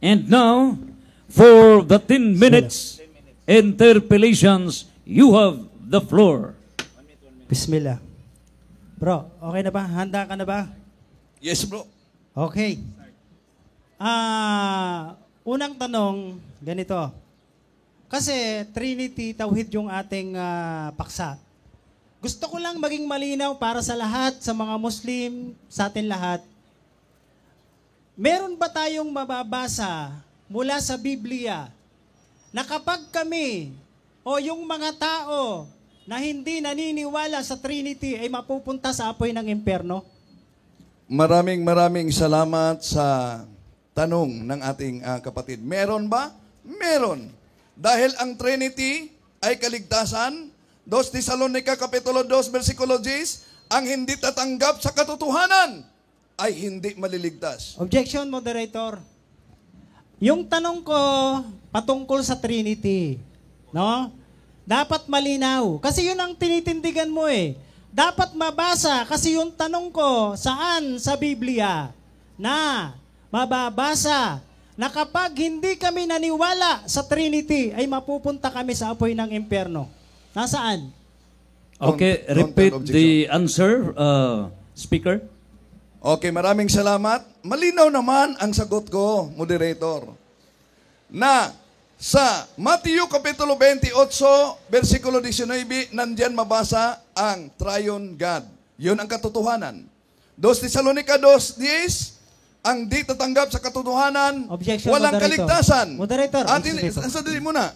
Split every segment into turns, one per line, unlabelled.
And now, for the 10 minutes interpellations, you have the floor.
Bismillah. Bro, okay na ba? Handa ka na ba?
Yes, bro.
Okay. Unang tanong, ganito. Kasi Trinity, Tauhid yung ating paksa. Gusto ko lang maging malinaw para sa lahat, sa mga Muslim, sa atin lahat. Meron ba tayong mababasa mula sa Biblia na kapag kami o yung mga tao na hindi naniniwala sa Trinity ay mapupunta sa apoy ng impyerno?
Maraming salamat sa tanong ng ating kapatid. Meron ba? Meron. Dahil ang Trinity ay kaligtasan, 2 Thessalonica Kapitulo 2, versikulo 10, ang hindi tatanggap sa katotohanan ay hindi maliligtas.
Objection, moderator. Yung tanong ko patungkol sa Trinity, no? Dapat malinaw. Kasi yun ang tinitindigan mo eh. Dapat mabasa kasi yung tanong ko saan sa Biblia na mababasa na kapag hindi kami naniwala sa Trinity ay mapupunta kami sa apoy ng impyerno. Nasaan?
Okay, repeat the answer, speaker.
Okay, maraming salamat. Malinaw naman ang sagot ko, moderator. Na sa Matthew Kapitulo 28, versikulo 19, nandyan mabasa ang Triune God. Yun ang katotohanan. 2 Thessalonica 2:10, ang di tatanggap sa katotohanan,
Objection,
walang
moderator.
kaligtasan.
Moderator,
Sandali muna.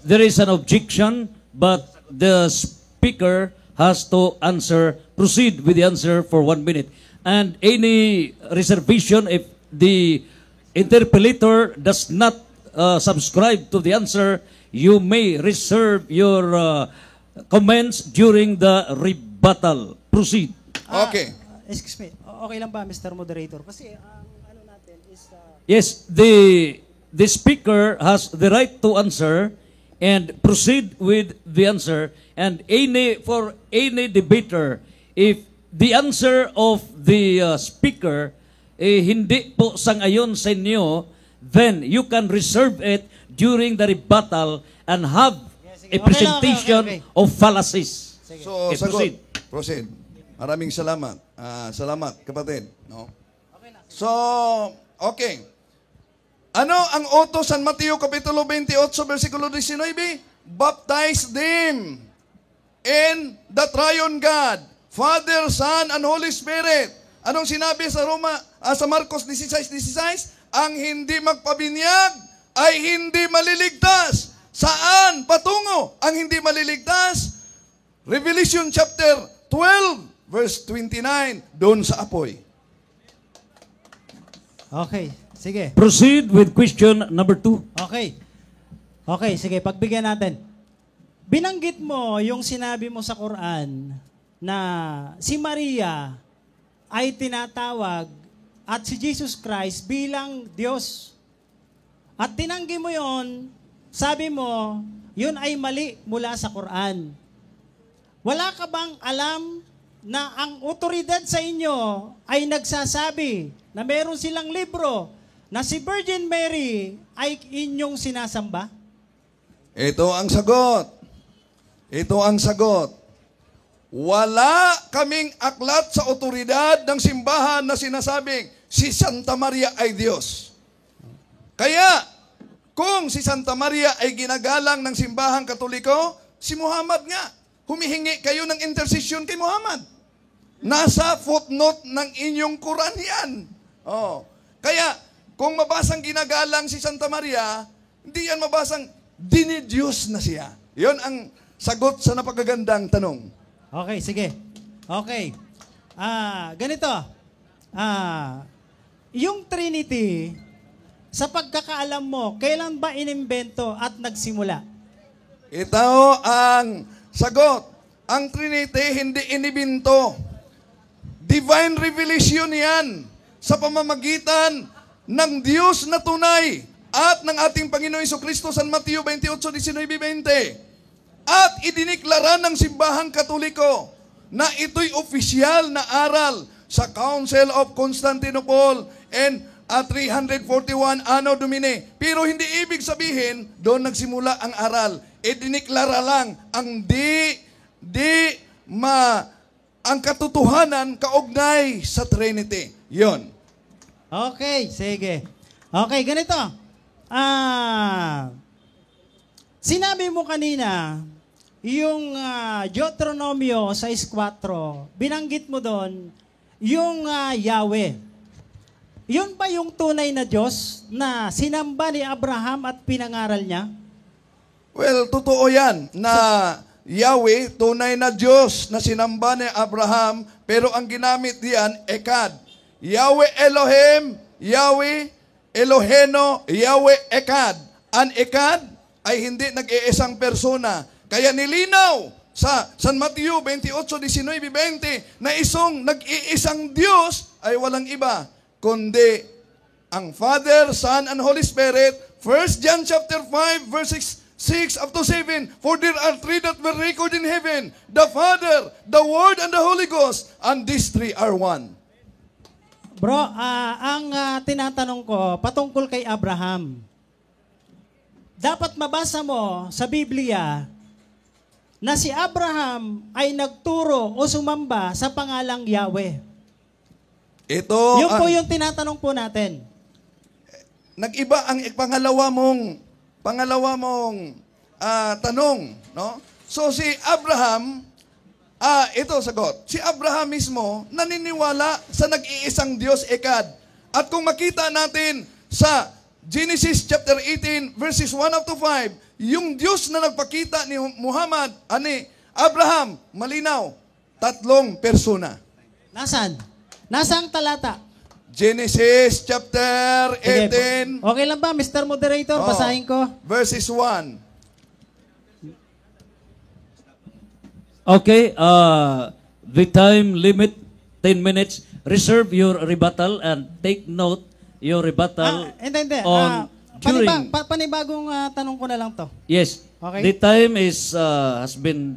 There is an objection, but the speaker has to answer, proceed with the answer for 1 minute. And any reservation, if the interpellator does not subscribe to the answer, you may reserve your comments during the rebuttal. Proceed.
Okay.
Excuse me. Okay lang ba, Mr. Moderator? Kasi ang ano natin is...
Yes, the speaker has the right to answer and proceed with the answer. And for any debater, if the answer of the speaker hindi po sangayon sa inyo, then you can reserve it during the rebuttal and have a presentation of fallacies.
So,
Okay,
sagot.
proceed.
Proceed. Maraming salamat. Salamat, kapatid. No? So, okay. Ano ang utos San Mateo Kapitulo 28, versikulo 19? Baptize them in the Triune God, Father, Son, and Holy Spirit. Anong sinabi sa sa Marcos 16:16? Ang hindi magpabinyag ay hindi maliligtas. Saan patungo ang hindi maliligtas? Revelation chapter 12, verse 29, doon sa apoy.
Okay, sige.
Proceed with question number 2.
Okay. Okay, sige, pagbigyan natin. Binanggit mo yung sinabi mo sa Quran na si Maria ay tinatawag at si Jesus Christ bilang Diyos. At tinanggi mo yon, sabi mo, yun ay mali mula sa Quran. Wala ka bang alam na ang otoridad sa inyo ay nagsasabi na meron silang libro na si Virgin Mary ay inyong sinasamba?
Ito ang sagot. Ito ang sagot. Wala kaming aklat sa otoridad ng simbahan na sinasabing si Santa Maria ay Diyos. Kaya, kung si Santa Maria ay ginagalang ng simbahang Katoliko, si Muhammad nga, humihingi kayo ng intercession kay Muhammad. Nasa footnote ng inyong Quran yan. Oh. Kaya, kung mabasang ginagalang si Santa Maria, hindi yan mabasang dinidiyos na siya. Yon ang sagot sa napakagandang tanong.
Okay, sige. Okay. Ganito. Yung Trinity, sa pagkakaalam mo, kailan ba inimbento at nagsimula?
Ito ang sagot. Ang Trinity hindi inibinto. Divine revelation yan sa pamamagitan ng Diyos na tunay at ng ating Panginoon Jesucristo San Mateo 28:19-20. At idiniklara ng simbahang Katoliko na ito'y opisyal na aral sa Council of Constantinople and at 341 Anno Domini. Pero hindi ibig sabihin, doon nagsimula ang aral. Diniklara lang ang ang katotohanan kaugnay sa Trinity. Yon.
Okay, sige. Okay, ganito. Sinabi mo kanina, yung Deuteronomio 6:4, binanggit mo doon, yung Yahweh. Yun ba yung tunay na Diyos na sinamba ni Abraham at pinangaral niya?
Well, totoo yan na Yahweh, tunay na Diyos na sinamba ni Abraham, pero ang ginamit diyan, Ekad. Yahweh Elohim, Yahweh Eloheno, Yahweh Ekad. Ang Ekad ay hindi nag-iisang persona. Kaya nilinaw sa San Mateo 28:19-20 na nag-iisang Diyos ay walang iba kundi ang Father, Son, and Holy Spirit. 1 John chapter 5 verse 6 up to 7. For there are three that were recorded in heaven, the Father, the Word, and the Holy Ghost, and these three are one.
Bro, ang tinatanong ko, patungkol kay Abraham. Dapat mabasa mo sa Biblia na si Abraham ay nagturo o sumamba sa pangalang Yahweh.
Ito
Yun po yung tinatanong po natin.
Nag-iba ang pangalawa mong tanong, no? So si Abraham, ito sagot. Si Abraham mismo naniniwala sa nag-iisang Diyos, Ekad. At kung makita natin sa Genesis chapter 18 verses 1 up to 5, yung Diyos na nagpakita ni Muhammad, Abraham, malinaw, tatlong persona.
Nasaan? Nasaan talata?
Genesis chapter 18.
Okay lang ba, Mr. Moderator? Basahin ko.
Verses 1.
Okay, the time limit, 10 minutes. Reserve your rebuttal and take note your rebuttal
Hindi.
on during...
Panibagong tanong ko na lang to.
Yes,
Okay.
the time has been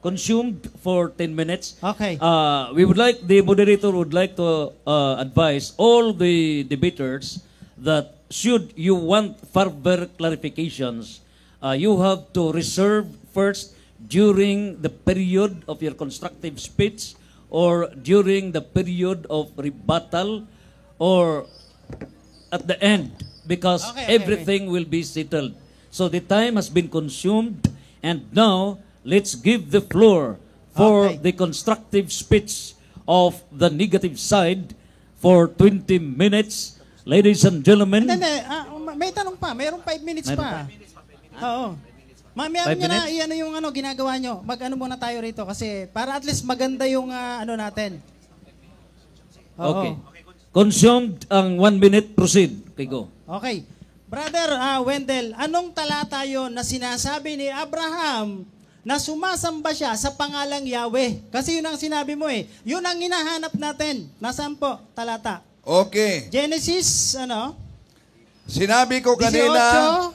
consumed for 10 minutes.
Okay.
The moderator would like to advise all the debaters that should you want further clarifications, you have to reserve first during the period of your constructive speech or during the period of rebuttal or at the end because
Okay.
everything will be settled. So the time has been consumed and now let's give the floor for
Okay.
the constructive speech of the negative side for 20 minutes. Ladies and gentlemen,
Hindi. May tanong pa. Mayroong 5 minutes
Mayroon
pa. Oo. Mamaya
5
nyo na,
minutes?
iano yung ginagawa nyo. Mag-ano muna tayo rito kasi para at least maganda yung natin. Oo.
okay. Consumed ang 1 minute, proceed. Okay, go.
Okay. Brother Wendell, anong talata yon na sinasabi ni Abraham na sumasamba siya sa pangalang Yahweh? Kasi yun ang sinabi mo eh. Yun ang hinahanap natin. Nasaan po talata?
Okay.
Genesis,
Sinabi ko
18.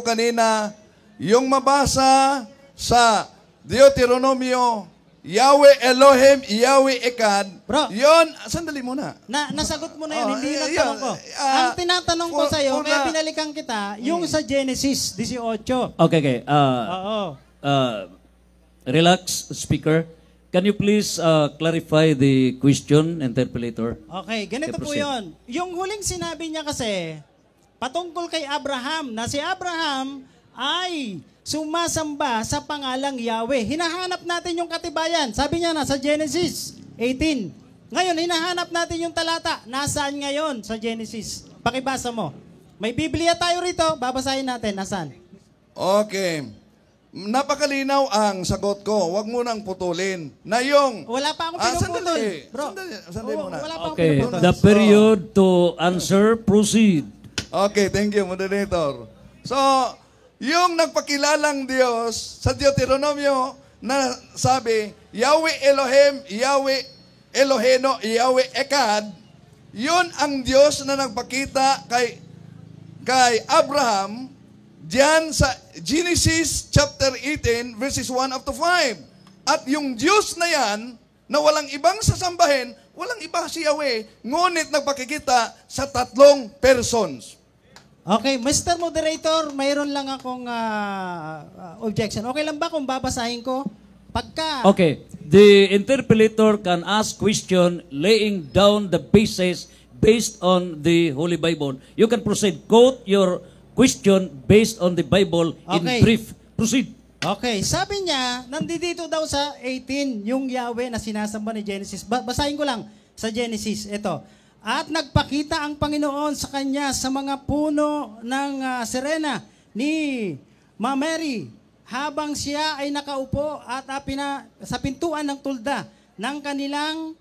kanina, yung mabasa sa Deuteronomio, Yahweh Elohim, Yahweh Ekad,
Bro.
yon, sandali muna.
Nasagot mo na yun, hindi yun ang
yeah,
tanong ko. Ang tinatanong ko
for-
sa'yo,
for
kaya
the-
binalikan kita, yung sa Genesis 18.
Okay.
Oo.
Relax, speaker. Can you please clarify the question, interpolator?
Okay, ganito
Okay,
po
proceed.
yun. Yung huling sinabi niya kasi, patungkol kay Abraham, na si Abraham ay sumasamba sa pangalang Yahweh. Hinahanap natin yung katibayan. Sabi niya na sa Genesis 18. Ngayon, hinahanap natin yung talata. Nasaan ngayon sa Genesis? Pakibasa mo. May Biblia tayo rito, babasahin natin. Nasaan?
Okay. Napakalinaw ang sagot ko. Huwag mo nang putulin. Na yung...
Wala pa akong pinuputol.
Sandali.
Bro,
Sandali muna.
wala pa akong
Okay,
pinuputol.
the period to answer, proceed.
Okay, thank you, moderator. So, yung nagpakilalang Diyos sa Deuteronomio na sabi, Yahweh Elohim, Yahweh Eloheno, Yahweh Ekad, yun ang Diyos na nagpakita kay Abraham diyan sa Genesis chapter 18 verses 1 up to 5. At yung Diyos na yan, na walang ibang sasambahin, walang iba si Yahweh, ngunit nagpakikita sa tatlong persons.
Okay, Mr. Moderator, mayroon lang akong objection. Okay lang ba kung babasahin ko? Pagka...
Okay, the interpolator can ask question laying down the basis based on the Holy Bible. You can proceed. Quote your question based on the Bible in
Okay.
brief. Proceed.
Okay, sabi niya, nandito daw sa 18, yung Yahweh na sinasamba ni Genesis. Basahin ko lang sa Genesis, ito. At nagpakita ang Panginoon sa kanya sa mga puno ng Serena ni Mameri habang siya ay nakaupo at sa pintuan ng tulda ng kanilang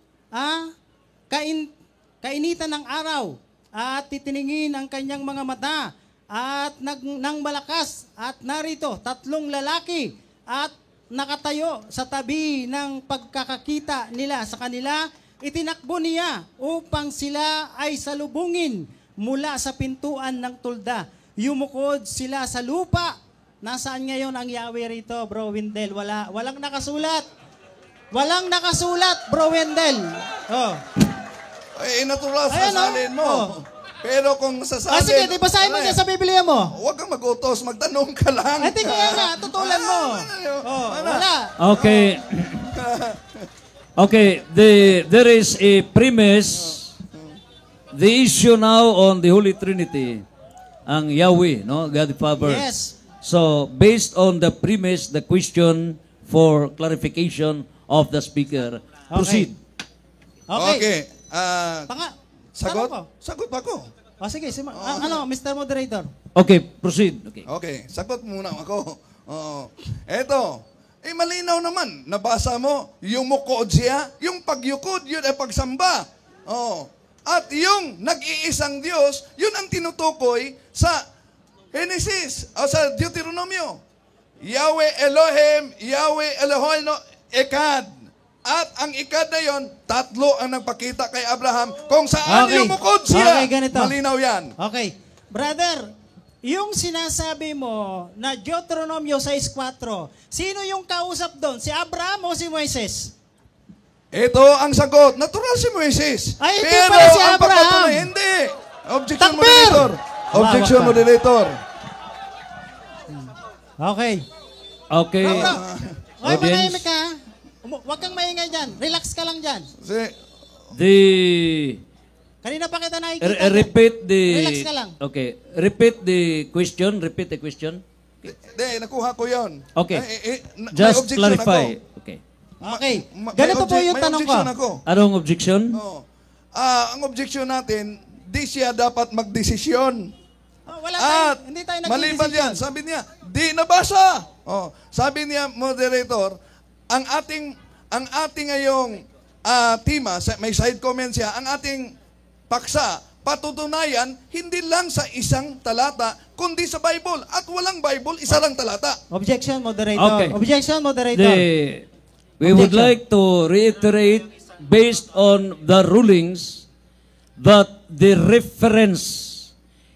kainitan ng araw at titiningin ang kanyang mga mata at nang malakas at narito tatlong lalaki at nakatayo sa tabi ng pagkakakita nila sa kanila, itinakbo niya upang sila ay salubungin mula sa pintuan ng tulda. Yumukod sila sa lupa. Nasaan ngayon ang Yahweh rito, Bro Wendell? Walang nakasulat. Walang nakasulat, Bro Wendell. Oh.
Eh, natural
Ayan,
sasalin mo.
oh.
Pero kung sasalin...
Sige, di basahin mo dyan sa Biblia mo.
Huwag kang mag-utos, magtanong ka lang.
Ay, tingnan nga, tutulan mo. Oh, wala.
Okay. Okay, there is a premise. The issue now on the Holy Trinity, ang Yahweh, no, God the Father.
Yes.
So, based on the premise, the question for clarification of the speaker. Proceed.
Okay.
Sagot?
Tanong ko.
Sagot ba ako?
O sige, Mr. Moderator.
Okay, proceed. Okay.
Okay, sagot muna ako. Eto, malinaw naman. Nabasa mo, yung mukod siya, yung pagyukod, yun ay pagsamba. At yung nag-iisang Diyos, yun ang tinutukoy sa Genesis, o sa Deuteronomio. Yahweh Elohim, Yahweh Elohim, Ekad. At ang ikad na yon, tatlo ang nagpakita kay Abraham kung saan yung mukod siya.
Okay, ganito.
Malinaw yan.
Okay. Brother, yung sinasabi mo na Deuteronomio 6.4, sino yung kausap doon? Si Abraham o si Moises?
Ito ang sagot. Natural si Moises.
Ay, hindi
Pero
pala si
ang
Abraham.
pagkatunay, hindi. Objection,
Takbir!
moderator. Objection,
Wow,
moderator.
Okay.
Okay.
Bro, okay,
Audience.
manahimik ka. Huwag kang maingay dyan. Relax ka lang dyan. Kanina pa kita nakikita.
Repeat the...
Relax ka lang.
Okay. Repeat the question. Repeat the question.
Hindi, nakuha ko yon.
Okay.
May
Just
objection
clarify.
ako.
Okay.
Okay.
May
Ganito po yung
may
tanong ko.
objection ako.
Anong objection?
Ang objection natin, di siya dapat magdesisyon.
Wala
At
tayo, hindi tayo
maliban yan,
nagdidesisyon.
sabi niya, di nabasa. Sabi niya, moderator, ang ating ngayong tema, may side comment siya, ang ating paksa, patutunayan, hindi lang sa isang talata, kundi sa Bible. At walang Bible, isa lang talata.
Objection, moderator.
Okay.
Objection, moderator.
We would
Objection.
like to reiterate, based on the rulings, that the reference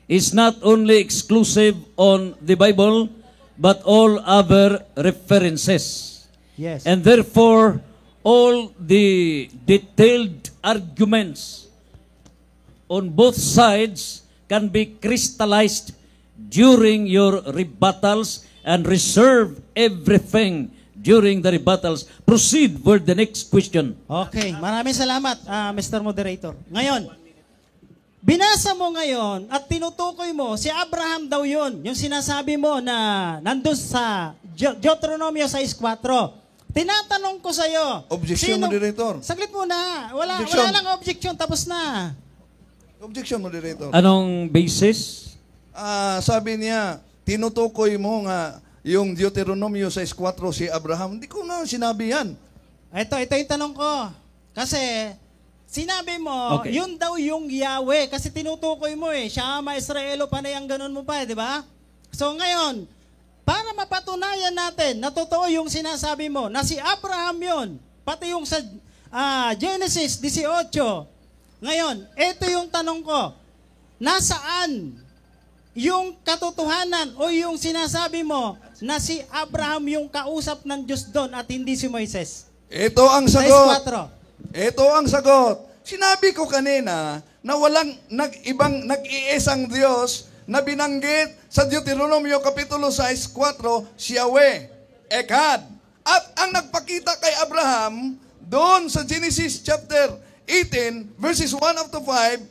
is not only exclusive on the Bible, but all other references.
Yes.
And therefore, all the detailed arguments on both sides can be crystallized during your rebuttals and reserve everything during the rebuttals. Proceed for the next question.
Okay, maraming salamat, Mr. Moderator. Ngayon, binasa mo ngayon at tinutukoy mo, si Abraham daw yun, yung sinasabi mo na nandun sa Deuteronomio 6.4. Tinatanong ko sa'yo.
Objection, moderator.
Saglit muna. Wala
Objection.
lang objection, tapos na.
Objection, moderator.
Anong basis?
Sabi niya, tinutukoy mo nga yung Deuteronomio 6.4 si Abraham. Hindi ko na sinabi yan.
Ito yung tanong ko. Kasi, sinabi mo,
Okay.
yun daw yung Yahweh. Kasi tinutukoy mo Shama, Israelo, panay ang ganun mo pa di ba? So ngayon, para mapatunayan natin na totoo yung sinasabi mo, na si Abraham yun, pati yung sa Genesis 18. Ngayon, ito yung tanong ko, nasaan yung katotohanan o yung sinasabi mo na si Abraham yung kausap ng Diyos doon at hindi si Moises?
Ito ang sagot.
6.4.
Ito ang sagot. Sinabi ko kanina na walang nag-iisang Diyos na binanggit sa Deuteronomio Kapitulo 6:4, si Yahweh, Echad. At ang nagpakita kay Abraham, doon sa Genesis chapter 18, verses 1 up to 5,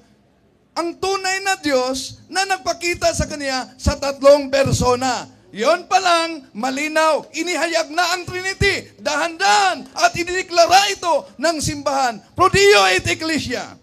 ang tunay na Diyos na nagpakita sa kanya sa tatlong persona. Yon pa lang, malinaw, inihayag na ang Trinity, dahan-dahan, at idiniklara ito ng simbahan. Pro Dio et Ecclesia.